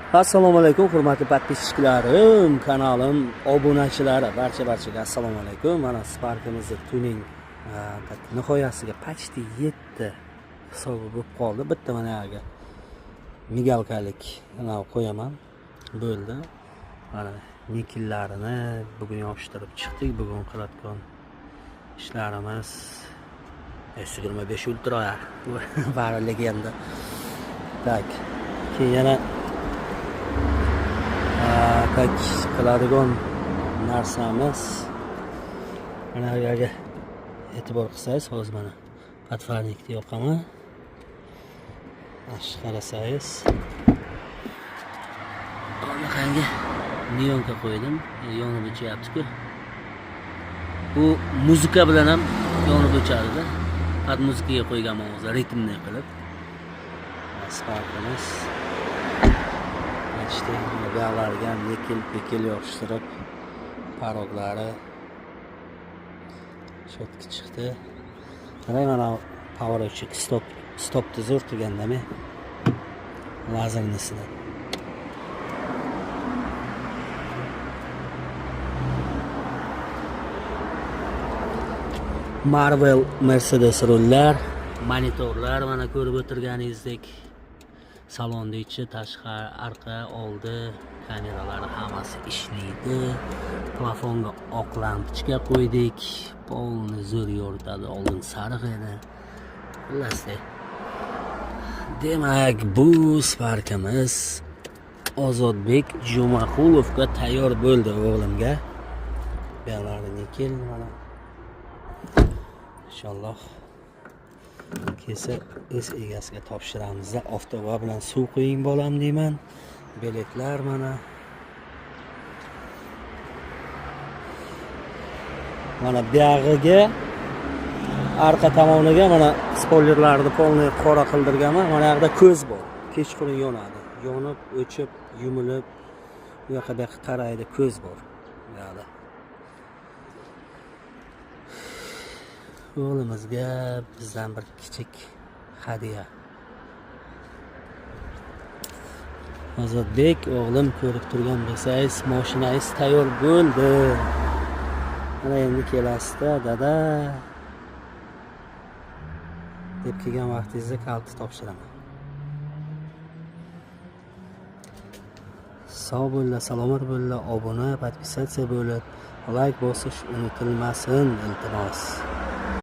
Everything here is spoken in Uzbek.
Assalomu alaykum hurmatli podpischiklarim, kanalim obunachilari, barchaga assalomu alaykum. Mana Spark'imizni tuning nihoyasiga почти 7 hisobi bo'lib qoldi. Bitta mana yerga migalkalik mana qo'yaman. Bo'ldi. Mana nikillarini bugun yopishtirib chiqdik. Bugun qilayotgan ishlarimiz S25 Ultra bari legenda. Tak. Keyin yana qiladigan narsamiz mana bu yerga e'tibor qilsangiz, hozir mana patfarnikni yoqaman. Mana qarasangiz, bunaqangi neonga qo'ydim, yonib o'chyapti-ku. Bu muzika bilan ham yonib o'chadi-da. Pat muzikaga qo'yganman o'zi ritmni qilib. Spark'imiz işte bog'larga nikil yopishtirib, paroglari shotga chiqdi. Qarang, mana power o'chik stopni zo'r turgandami? Lazernisida. Marvel Mercedes rullar, monitorlar mana ko'rib o'tirganingizdek. Salonda ichi, tashqari, arqa, oldi kameralari hammasi ishlaydi. Plafonga oq lampochka qo'ydik. Polni zo'r yoritadi, oldin sariq edi. Xullas, demak, bu Spark'imiz Ozodbek Jumaqulovga tayyor bo'ldi o'g'limga. Buyoqlarni nikil mana. Inshaalloh kelsa o'z egasiga topshiramiz. Avtova bilan suv qo'ying bolam deyman. Beleklar mana. Mana buyog'iga arqa tomoniga mana spoilerlarni polni qora qildirganman. Mana bu yerda ko'z bor. Kechqurun yonadi. Yonib, o'chib, yumilib, bu yoqqa bu yoqqa qaraydi, ko'z bor. Bu yerda. O'g'limizga bizdan bir kichik hadiya. Ozodbek o'g'lim, ko'rib turgan bo'lsangiz, mashinangiz tayyor bo'ldi. Mana endi kelasizda, dada deb kelgan vaqtingizda kaltni topshiraman. Sog' bo'linglar, salomat bo'linglar, obuna, podpisatsiya bo'lib, like bosish unutilmasin, iltimos.